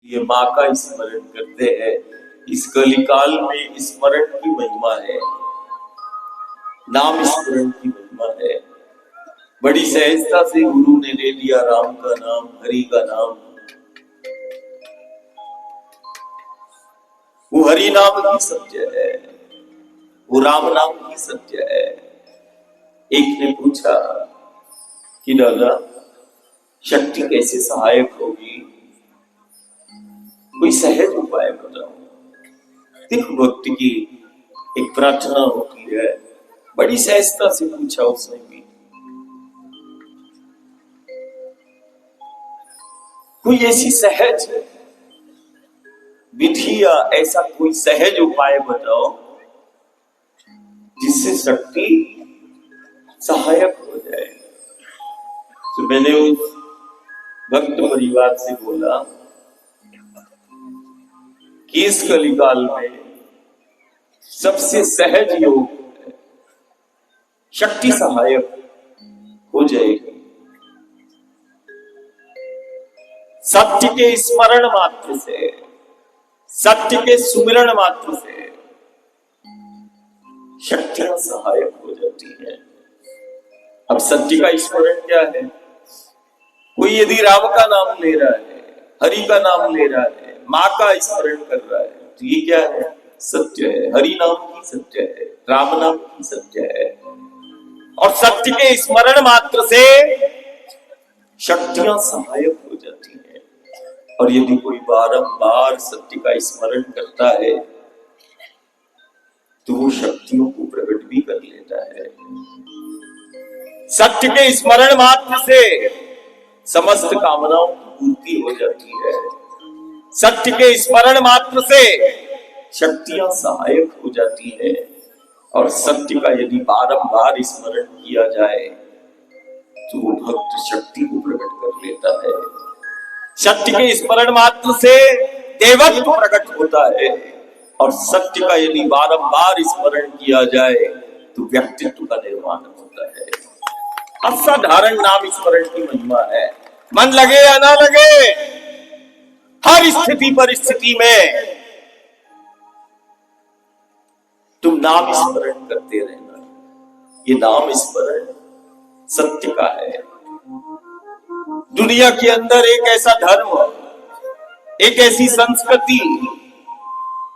ये माँ का स्मरण करते हैं। इस कलिकाल में स्मरण की महिमा है, नाम स्मरण की महिमा है। बड़ी सहजता से गुरु ने ले लिया राम का नाम, हरि का नाम। वो हरि नाम ही सत्य है, वो राम नाम ही सत्य है। एक ने पूछा कि दादा शक्ति कैसे सहायक होगी, कोई सहज उपाय बताओ। देखो भक्ति की एक प्रार्थना होती है, बड़ी सहजता से पूछा उसने भी। कोई ऐसी सहज विधि या ऐसा कोई सहज उपाय बताओ जिससे शक्ति सहायक हो जाए। तो मैंने उस भक्त परिवार से बोला कि इस कलिकाल में सबसे सहज योग है, शक्ति सहायक हो जाएगी। सत्य के स्मरण मात्र से, सत्य के सुमिरण मात्र से शक्तियां सहायक हो जाती है। अब सत्य का स्मरण क्या है? कोई यदि राम का नाम ले रहा है, हरि का नाम ले रहा है, माँ का स्मरण कर रहा है, तो ये क्या है? सत्य है। हरि नाम की सत्य है, राम नाम की सत्य है। और सत्य के स्मरण मात्र से शक्तियां सहायक हो जाती है। और यदि कोई बारंबार सत्य का स्मरण करता है तो वो शक्तियों को प्रकट भी कर लेता है। सत्य के स्मरण मात्र से समस्त कामनाओं की पूर्ति हो जाती है। सत्य के स्मरण मात्र से शक्तियां सहायक हो जाती है। और सत्य का यदि बारंबार स्मरण किया जाए तो वो भक्त शक्ति को प्रकट कर लेता है। सत्य के स्मरण मात्र से देवत्व प्रकट होता है। और सत्य का यदि बारंबार स्मरण किया जाए तो व्यक्तित्व का निर्माण होता है। असाधारण नाम स्मरण की महिमा है। मन लगे या ना लगे, हर स्थिति परिस्थिति में तुम नाम स्मरण करते रहना। ये नाम स्मरण सत्य का है। दुनिया के अंदर एक ऐसा धर्म, एक ऐसी संस्कृति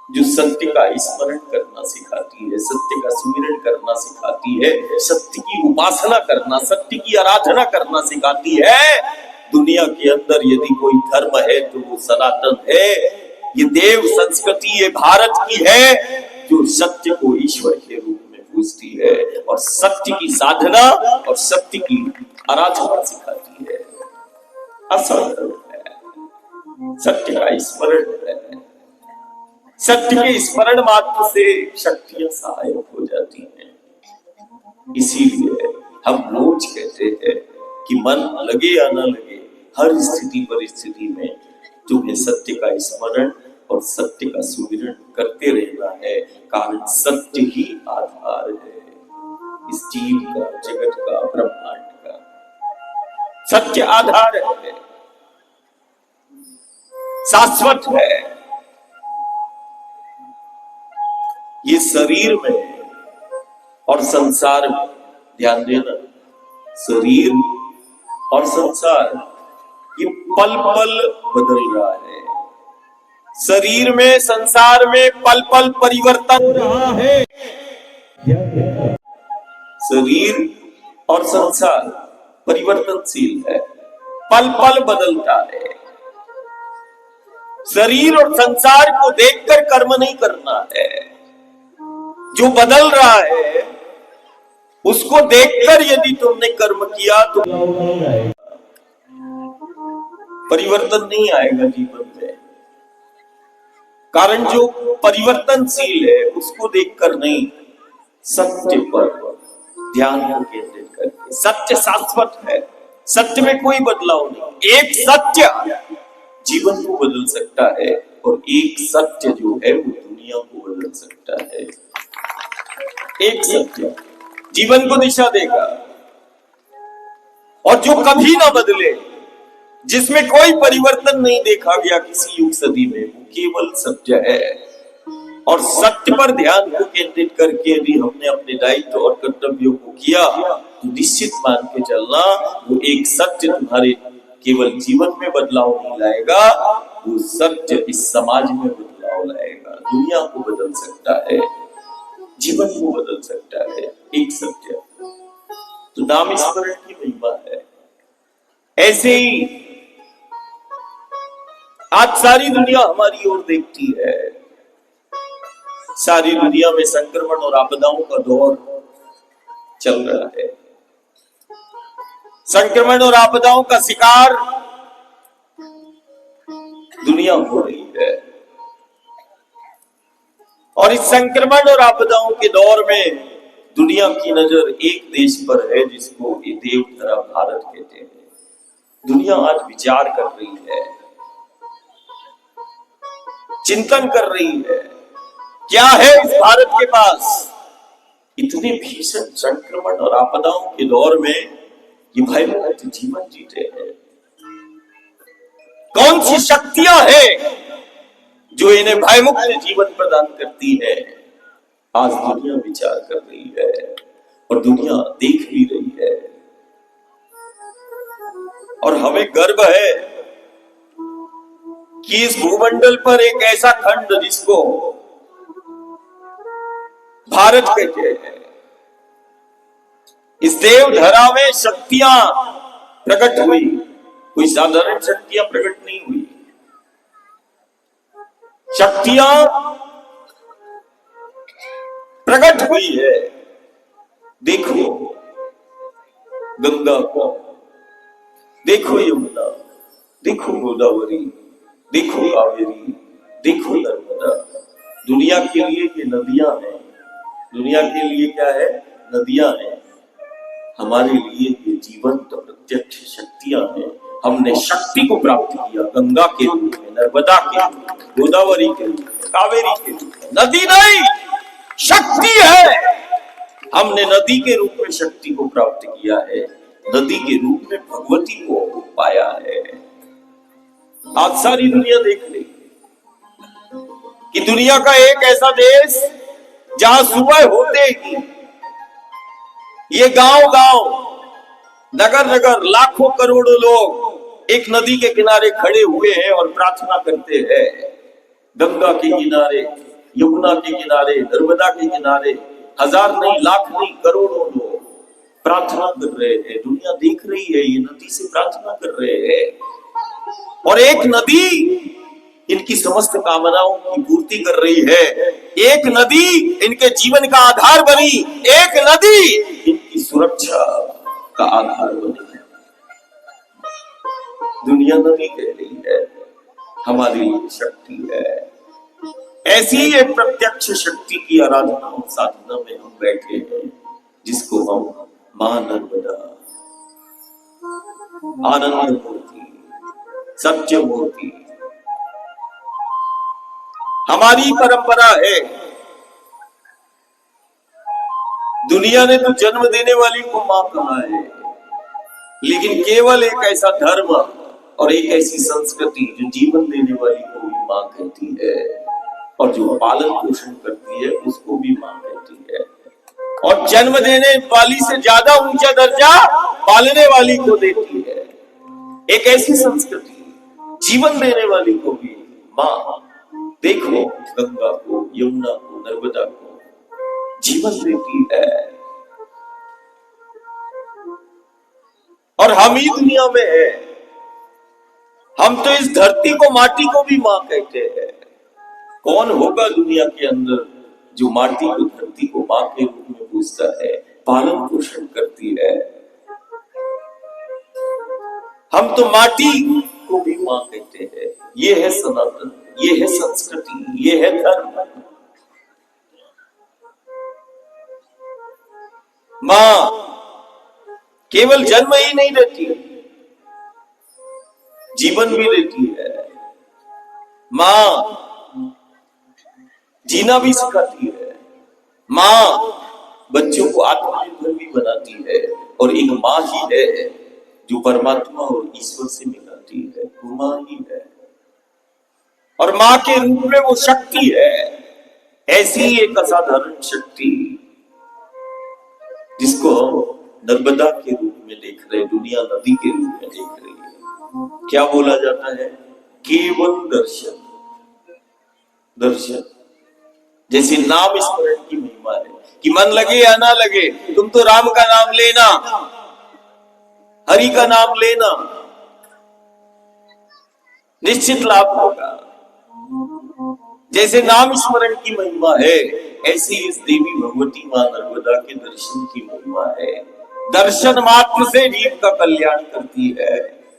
जो सत्य का स्मरण करना सिखाती है, सत्य का सुमिरन करना सिखाती है, सत्य की उपासना करना, सत्य की आराधना करना सिखाती है। दुनिया के अंदर यदि कोई धर्म है तो वो सनातन है। ये देव संस्कृति ये भारत की है जो सत्य को ईश्वर के रूप में पूजती है और सत्य की साधना और सत्य की आराधना सिखाती है। असाधारण है, सत्य का स्मरण है। सत्य के स्मरण मात्र से शक्तियां सहायक हो जाती हैं। इसीलिए हम रोज कहते हैं कि मन लगे या ना लगे, हर स्थिति परिस्थिति में तुम्हें सत्य का स्मरण और सत्य का सुमिरन करते रहना है। कारण सत्य ही आधार है इस जीव का, जगत का, ब्रह्मांड का। सत्य आधार है, शाश्वत है। ये शरीर में और संसार में, ध्यान देना, शरीर और संसार ये पल पल बदल रहा है। शरीर में, संसार में पल पल परिवर्तन हो रहा है। शरीर और संसार परिवर्तनशील है, पल पल बदलता है। शरीर और संसार को देखकर कर्म नहीं करना है। जो बदल रहा है उसको देखकर यदि तुमने कर्म किया तो परिवर्तन नहीं आएगा जीवन में। कारण जो परिवर्तनशील है उसको देखकर नहीं, सत्य पर ध्यान केंद्रित करके। सत्य शाश्वत है, सत्य में कोई बदलाव नहीं। एक सत्य जीवन को बदल सकता है और एक सत्य जो है वो दुनिया को बदल सकता है। एक सत्य जीवन को दिशा देगा और जो कभी ना बदले जिसमें कोई परिवर्तन नहीं देखा गया किसी युग सदी में, वो केवल सत्य है। और सत्य पर ध्यान को केंद्रित करके यदि हमने अपने दायित्व और कर्तव्यों को किया तो निश्चित मान के चलना वो एक सत्य तुम्हारे केवल जीवन में बदलाव नहीं लाएगा, वो सत्य इस समाज में बदलाव लाएगा, दुनिया को बदल सकता है, जीवन को बदल सकता है एक सत्य। तो नाम स्मरण की महिमा है। ऐसे ही आज सारी दुनिया हमारी ओर देखती है। सारी दुनिया में संक्रमण और आपदाओं का दौर चल रहा है। संक्रमण और आपदाओं का शिकार दुनिया हो रही है। और इस संक्रमण और आपदाओं के दौर में दुनिया की नजर एक देश पर है जिसको ये देवधरा भारत कहते हैं। दुनिया आज विचार कर रही है, चिंतन कर रही है, क्या है इस भारत के पास। इतने भीषण संक्रमण और आपदाओं के दौर में ये भयमुक्त जीवन जीते हैं। कौन सी शक्तियां हैं जो इन्हें भयमुक्त जीवन प्रदान करती है, आज दुनिया विचार कर रही है और दुनिया देख भी रही है। और हमें गर्व है कि इस भूमंडल पर एक ऐसा खंड जिसको भारत कहते हैं, इस देवधरा में शक्तियां प्रकट हुई। कोई साधारण शक्तियां प्रकट नहीं हुई, शक्तियां प्रकट हुई है। देखो गंगा को, देखो यमुना, देखो गोदावरी, देखो कावेरी, देखो नर्मदा। दुनिया के लिए ये नदियां हैं। दुनिया के लिए क्या है? नदियां हैं। हमारे लिए ये जीवंत तो प्रत्यक्ष शक्तियां हैं। हमने शक्ति को प्राप्त किया गंगा के रूप में, नर्मदा के रूप में, गोदावरी के रूप में, कावेरी के रूप में। नदी नहीं, शक्ति है। हमने नदी के रूप में शक्ति को प्राप्त किया है, नदी के रूप में भगवती को पाया है। आज सारी दुनिया देख रही कि दुनिया का एक ऐसा देश जहां सुबह होते ही ये गांव-गांव, नगर-नगर, लाखों करोड़ों लोग एक नदी के किनारे खड़े हुए हैं और प्रार्थना करते हैं। गंगा के किनारे, यमुना के किनारे, नर्मदा के किनारे हजार नहीं, लाख नहीं, करोड़ों लोग प्रार्थना कर रहे हैं। दुनिया देख रही है, ये नदी से प्रार्थना कर रहे हैं। और एक नदी इनकी समस्त कामनाओं की पूर्ति कर रही है। एक नदी इनके जीवन का आधार बनी, एक नदी इनकी सुरक्षा का आधार बनी है। दुनिया नदी कह रही है, हमारी लिए शक्ति है। ऐसी ही एक प्रत्यक्ष शक्ति की आराधना और साधना में हम बैठे हैं, जिसको हम मां नर्मदा, आनंद मूर्ति, सत्य मूर्ति हमारी परंपरा है। दुनिया ने तो जन्म देने वाली को मां कहा है, लेकिन केवल एक ऐसा धर्म और एक ऐसी संस्कृति जो जीवन देने वाली को भी मां कहती है, और जो पालन पोषण करती है उसको भी मां कहती है। और जन्म देने वाली से ज्यादा ऊंचा दर्जा पालने वाली को देती है। एक ऐसी संस्कृति जीवन देने वाली को भी मां। देखो गंगा को, यमुना को, नर्मदा को जीवन देती है। और हम ही दुनिया में है। हम तो इस धरती को, माटी को भी मां कहते हैं। कौन होगा दुनिया के अंदर जो माटी को, धरती को मां के रूप में पूजता है, पालन पोषण करती है। हम तो माटी को भी मां कहते हैं। ये है सनातन, ये है संस्कृति, ये है धर्म। मां केवल जन्म ही नहीं देती, जीवन भी देती है। मां जीना भी सिखाती है। मां बच्चों को आत्मनिर्भर भी बनाती है। और एक मां ही है जो परमात्मा और ईश्वर से मिलाती शक्ति है, वो माँ ही है। और माँ के रूप में वो शक्ति है, ऐसी एक असाधारण शक्ति जिसको नर्मदा के रूप में देख रहे, दुनिया नदी के रूप में देख रही है। क्या बोला जाता है? केवल दर्शन। दर्शन जैसे नाम स्मरण की महिमा है कि मन लगे या ना लगे, तुम तो राम का नाम लेना, हरि का नाम लेना, निश्चित लाभ होगा। जैसे नाम स्मरण की महिमा है, ऐसी इस देवी भगवती मां नर्मदा के दर्शन की महिमा है। दर्शन मात्र से जीव का कल्याण करती है।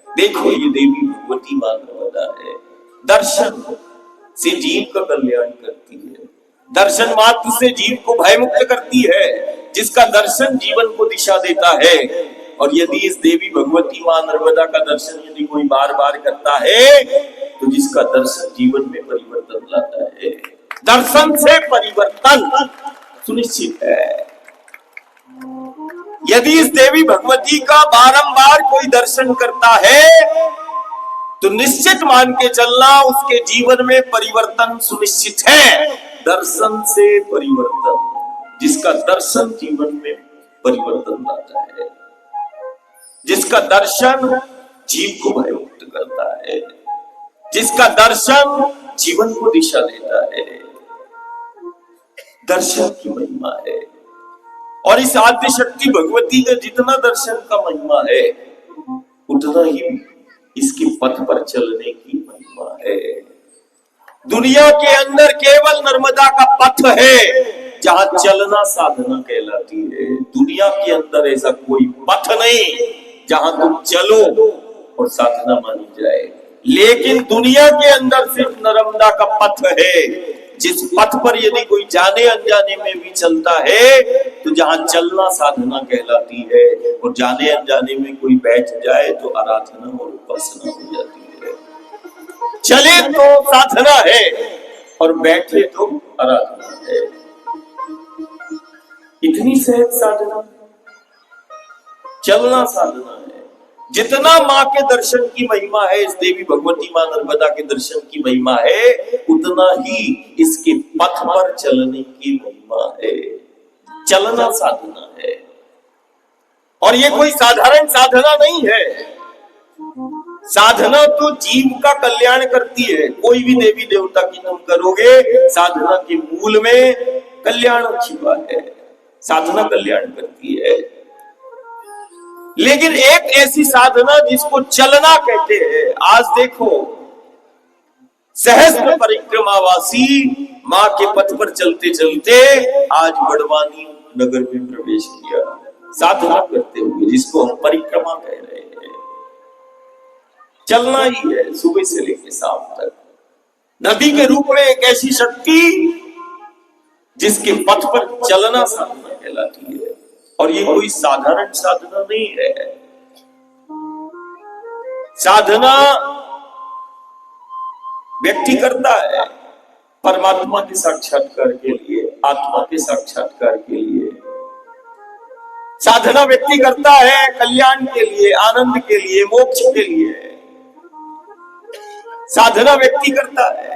देखो ये देवी भगवती मां नर्मदा है, दर्शन से जीव का कल्याण करती है। दर्शन मात्र से जीव को भयमुक्त करती है, जिसका दर्शन जीवन को दिशा देता है। और यदि इस देवी भगवती मां नर्मदा का दर्शन यदि कोई बार बार करता है, तो जिसका दर्शन जीवन में परिवर्तन लाता है। दर्शन से परिवर्तन सुनिश्चित है। यदि इस देवी भगवती का बारंबार कोई दर्शन करता है, तो निश्चित मान के चलना उसके जीवन में परिवर्तन सुनिश्चित है। दर्शन से परिवर्तन, जिसका दर्शन जीवन में परिवर्तन लाता है, जिसका दर्शन जीव को भयमुक्त करता है, जिसका दर्शन जीवन को दिशा देता है। दर्शन की महिमा है। और इस आद्य शक्ति भगवती का जितना दर्शन का महिमा है, उतना ही इसके पथ पर चलने की महिमा है। दुनिया के अंदर केवल नर्मदा का पथ है जहां चलना साधना कहलाती है। दुनिया के अंदर ऐसा कोई पथ नहीं जहां तुम चलो और साधना मानी जाए। लेकिन दुनिया के अंदर सिर्फ नर्मदा का पथ है, जिस पथ पर यदि कोई जाने अनजाने में भी चलता है, तो जहां चलना साधना कहलाती है। और जाने अनजाने में कोई बैठ जाए तो आराधना और उपासना हो जाती है। चले तो साधना है और बैठे तो आराधना है। इतनी सहज साधना, चलना साधना है। जितना माँ के दर्शन की महिमा है, इस देवी भगवती मां नर्मदा के दर्शन की महिमा है, उतना ही इसके पथ पर चलने की महिमा है। चलना साधना है। और ये कोई साधारण साधना नहीं है। साधना तो जीव का कल्याण करती है। कोई भी देवी देवता की तुम करोगे, साधना के मूल में कल्याण छिपा है। साधना कल्याण करती है। लेकिन एक ऐसी साधना जिसको चलना कहते हैं। आज देखो, सहस्त्र परिक्रमावासी मां के पथ पर चलते चलते आज बड़वानी नगर में प्रवेश किया, साधना करते हुए, जिसको हम परिक्रमा कह रहे हैं। चलना ही है सुबह से लेकर शाम तक। नदी के रूप में एक ऐसी शक्ति जिसके पथ पर चलना साधना कहलाती है। और ये कोई साधारण साधना नहीं है। साधना व्यक्ति करता है परमात्मा के साक्षात्कार के लिए, आत्मा के साक्षात्कार के लिए। साधना व्यक्ति करता है कल्याण के लिए, आनंद के लिए, मोक्ष के लिए। साधना व्यक्ति करता है।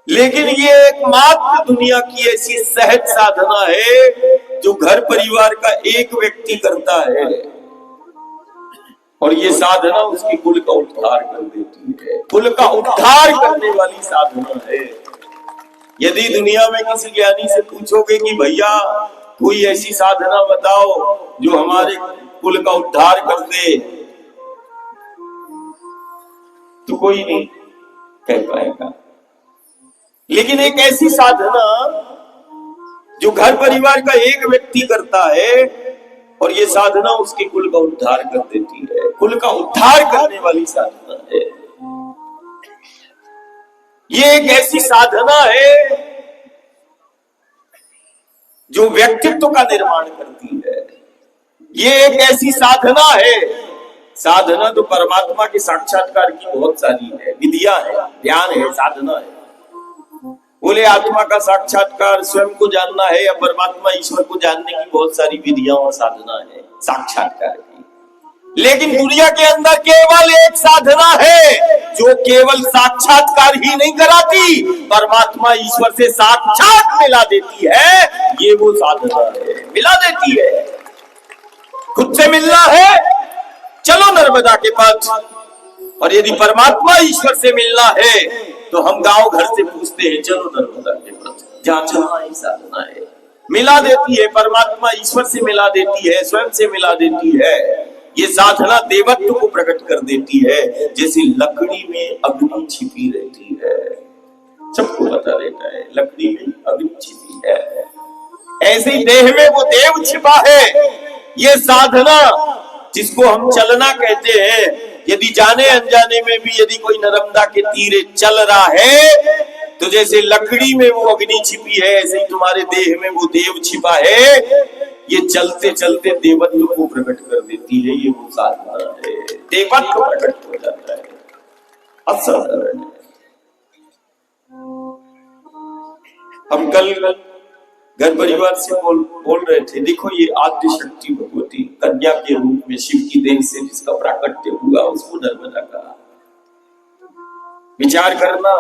लेकिन ये एकमात्र दुनिया की ऐसी सहज साधना है जो घर परिवार का एक व्यक्ति करता है। और ये साधना उसकी कुल का उद्धार कर देती है। कुल का उद्धार करने वाली साधना है। यदि दुनिया में किसी ज्ञानी से पूछोगे कि भैया कोई ऐसी साधना बताओ जो हमारे कुल का उद्धार कर दे, तो कोई नहीं कह पाएगा। लेकिन एक ऐसी साधना जो घर परिवार का एक व्यक्ति करता है, और ये साधना उसके कुल का उद्धार कर देती है। कुल का उद्धार करने वाली साधना है। ये एक ऐसी साधना है जो व्यक्तित्व का निर्माण करती है। ये एक ऐसी साधना है। साधना तो परमात्मा के साक्षात्कार की बहुत सारी है, विधियां है, ध्यान है, साधना है। बोले आत्मा का साक्षात्कार, स्वयं को जानना है या परमात्मा ईश्वर को जानने की बहुत सारी विधियां और साधना है साक्षात्कार की। लेकिन दुनिया के अंदर केवल एक साधना है जो केवल साक्षात्कार ही नहीं कराती, परमात्मा ईश्वर से साक्षात मिला देती है। ये वो साधना है, मिला देती है। खुद से मिलना है, चलो नर्मदा के पथ। और यदि परमात्मा ईश्वर से मिलना है तो हम गांव घर से पूछते हैं, चलो नर्मदा के पथ, जहां चलना ही साधना है। मिला देती है, परमात्मा ईश्वर से मिला देती है, स्वयं से मिला देती है। ये साधना देवत्व को प्रकट कर देती है, जैसे लकड़ी में अग्नि छिपी रहती है। सबको बता देता है लकड़ी में अग्नि छिपी है, ऐसे ही देह में वो देव छिपा है। ये साधना जिसको हम चलना कहते हैं, यदि जाने अनजाने में भी यदि कोई नर्मदा के तीरे चल रहा है तो जैसे लकड़ी में वो अग्नि छिपी है, ऐसे ही तुम्हारे देह में वो देव छिपा है। ये चलते चलते देवत्व को प्रकट कर देती है। ये वो साधना है, देवत्व प्रकट हो जाता है, असाधारण है। हम कल घर परिवार से बोल रहे थे, देखो ये आद्य शक्ति भगवती कन्या के रूप में शिव की देह से जिसका प्राकट्य हुआ उसको नर्मदा कहा। विचार करना,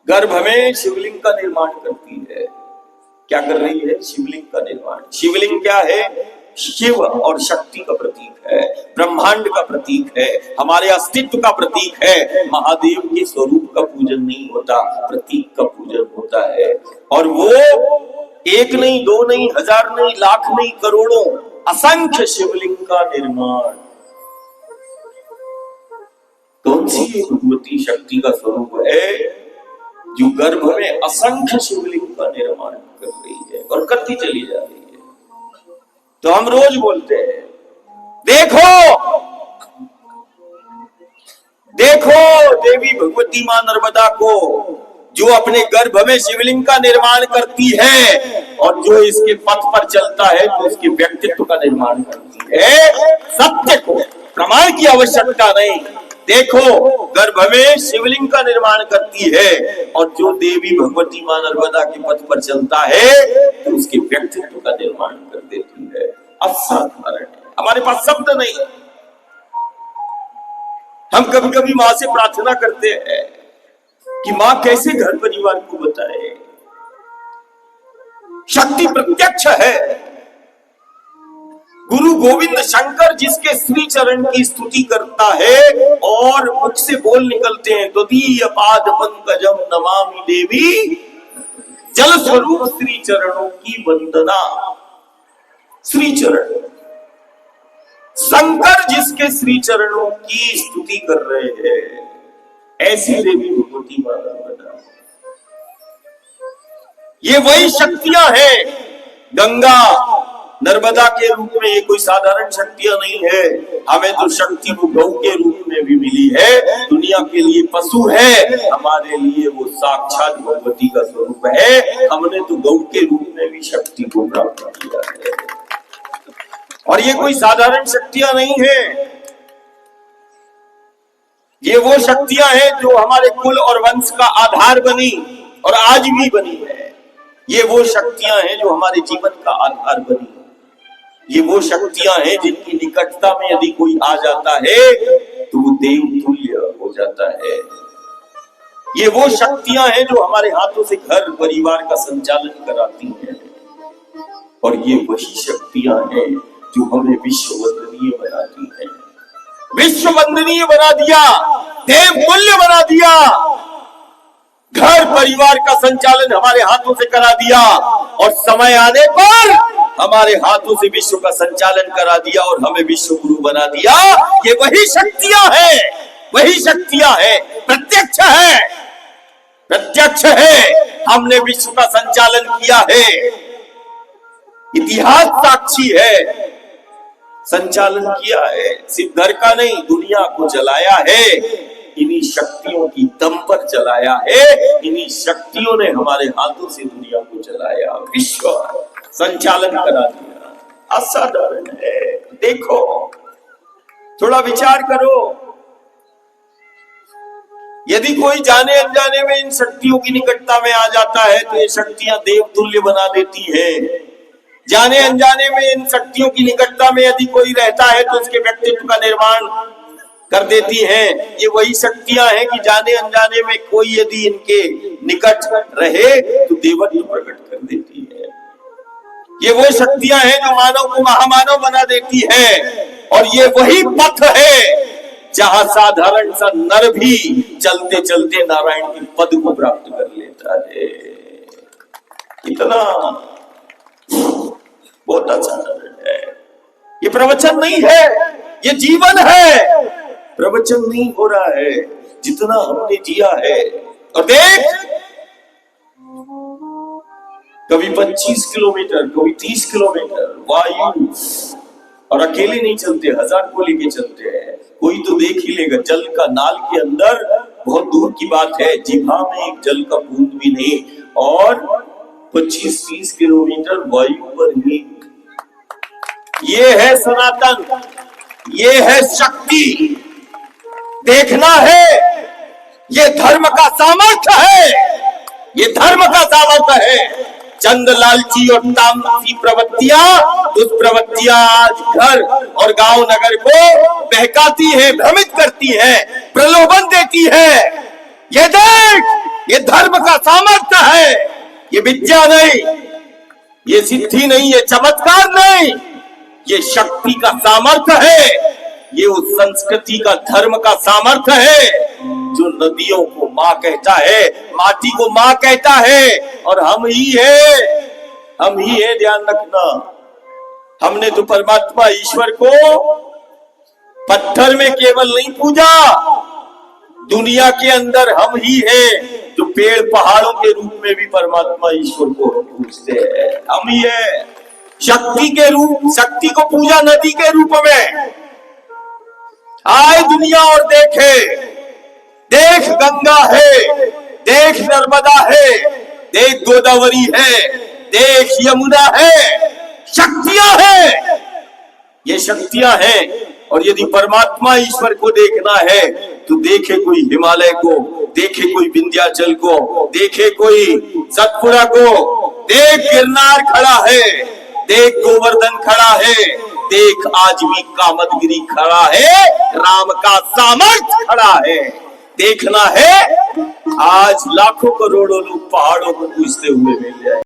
गर्भ में शिवलिंग का निर्माण करती है। क्या कर रही है? शिवलिंग का निर्माण। शिवलिंग क्या है? शिव और शक्ति का प्रतीक है, ब्रह्मांड का प्रतीक है, हमारे अस्तित्व का प्रतीक है। महादेव के स्वरूप का पूजन नहीं होता, प्रतीक का पूजन होता है। और वो एक नहीं, दो नहीं, हजार नहीं, लाख नहीं, करोड़ों, असंख्य शिवलिंग का निर्माण। कौन सी भगवती शक्ति का स्वरूप है जो गर्भ में असंख्य शिवलिंग का निर्माण कर रही है और करती चली जा रही है। तो हम रोज बोलते हैं, देखो देखो देवी भगवती मां नर्मदा को, जो अपने गर्भ में शिवलिंग का निर्माण करती है और जो इसके पथ पर चलता है तो उसके व्यक्तित्व का निर्माण करती है। सत्य को प्रमाण की आवश्यकता नहीं, देखो गर्भ में शिवलिंग का निर्माण करती है और जो देवी भगवती मां नर्मदा के पथ पर चलता है तो उसके व्यक्तित्व का निर्माण कर देती है। असाधारण है, हमारे पास शब्द नहीं। हम कभी कभी मां से प्रार्थना करते हैं कि मां कैसे घर परिवार को बताए। शक्ति प्रत्यक्ष है। गुरु गोविंद शंकर जिसके श्री चरण की स्तुति करता है और मुख से बोल निकलते हैं, त्वदीय पाद पंकजम नमामि देवी, जल स्वरूप श्री चरणों की वंदना। श्री चरण, शंकर जिसके श्री चरणों की स्तुति कर रहे हैं, ऐसी देवी भगवती मां नर्मदा। ये वही शक्तियां हैं। गंगा नर्मदा के रूप में, ये कोई साधारण शक्तियां नहीं है। हमें तो शक्ति वो गौ के रूप में भी मिली है। दुनिया के लिए पशु है, हमारे लिए वो साक्षात भगवती का स्वरूप है। हमने तो गौ के रूप में भी शक्ति को प्राप्त किया है। और ये कोई साधारण शक्तियां नहीं है। ये वो शक्तियां हैं जो हमारे कुल और वंश का आधार बनी और आज भी बनी है। ये वो शक्तियां हैं जो हमारे जीवन का आधार बनी। ये वो शक्तियां हैं जिनकी निकटता में यदि कोई आ जाता है तो वो देव तुल्य हो जाता है। ये वो शक्तियां हैं जो हमारे हाथों से घर परिवार का संचालन कराती हैं। और ये वही शक्तियां हैं जो हमें विश्व वंदनीय बनाती हैं। विश्व वंदनीय बना दिया, देव तुल्य बना दिया, घर परिवार का संचालन हमारे हाथों से करा दिया और समय आने पर हमारे हाथों से विश्व का संचालन करा दिया और हमें विश्व गुरु बना दिया। ये वही शक्तियां हैं, वही शक्तियां हैं। प्रत्यक्ष है, प्रत्यक्ष है। हमने विश्व का संचालन किया है, इतिहास साक्षी है। संचालन किया है, सिर्फ घर का नहीं, दुनिया को चलाया है। इन्हीं शक्तियों की दम पर चलाया है। इन्हीं शक्तियों ने हमारे हाथों से दुनिया को चलाया, विश्व संचालन करा दिया। असाधारण है। देखो, थोड़ा विचार करो, यदि कोई जाने अनजाने में इन शक्तियों की निकटता में आ जाता है तो ये शक्तियां देव तुल्य बना देती है। जाने अनजाने में इन शक्तियों की निकटता में यदि कोई रहता है तो उसके व्यक्तित्व का निर्माण कर देती हैं। ये वही शक्तियां हैं कि जाने अनजाने में कोई यदि इनके निकट रहे तो देवत्व प्रकट कर देती है। ये वो शक्तियां हैं जो मानव को महामानव बना देती है, और ये वही पथ है जहां साधारण सा नर भी चलते चलते नारायण के पद को प्राप्त कर लेता है। इतना बहुत अच्छा है। ये प्रवचन नहीं है, ये जीवन है। प्रवचन नहीं हो रहा है, जितना हमने जिया है। और देख, कभी 25 किलोमीटर, कभी 30 किलोमीटर वायु, और अकेले नहीं चलते, 1000 को लेके चलते हैं। कोई तो देख ही लेगा। जल का नाल के अंदर बहुत दूर की बात है, जिभा में एक जल का बूंद भी नहीं, और 25-30 किलोमीटर वायु पर ही। ये है सनातन, ये है शक्ति। देखना है, ये धर्म का सामर्थ्य है, ये धर्म का सामर्थ्य है। चंद लालची और तामसी प्रवृत्तियां, दुष्प्रवृत्तियां आज घर और गांव नगर को बहकाती है, भ्रमित करती है, प्रलोभन देती है। ये देख, ये धर्म का सामर्थ्य है, ये विद्या नहीं, ये सिद्धि नहीं, ये चमत्कार नहीं, ये शक्ति का सामर्थ्य है। ये उस संस्कृति का, धर्म का सामर्थ्य है जो नदियों को मां कहता है, माटी को मां कहता है, और हम ही है, हम ही है। ध्यान रखना, हमने तो परमात्मा ईश्वर को पत्थर में केवल नहीं पूजा, दुनिया के अंदर हम ही है जो पेड़ पहाड़ों के रूप में भी परमात्मा ईश्वर को पूजते हैं। हम ही है। शक्ति के रूप, शक्ति को पूजा नदी के रूप में। आए दुनिया और देखे, देख गंगा है, देख नर्मदा है, देख गोदावरी है, देख यमुना है। शक्तियां हैं, ये शक्तियां हैं। और यदि परमात्मा ईश्वर को देखना है तो देखे कोई हिमालय को, देखे कोई विंध्याचल को, देखे कोई सतपुड़ा को, देख गिरनार खड़ा है, देख गोवर्धन खड़ा है, देख आज भी कामदगिरी खड़ा है, राम का सामर्थ्य खड़ा है। देखना है, आज लाखों करोड़ों लोग पहाड़ों को पूजते हुए मिल जाए।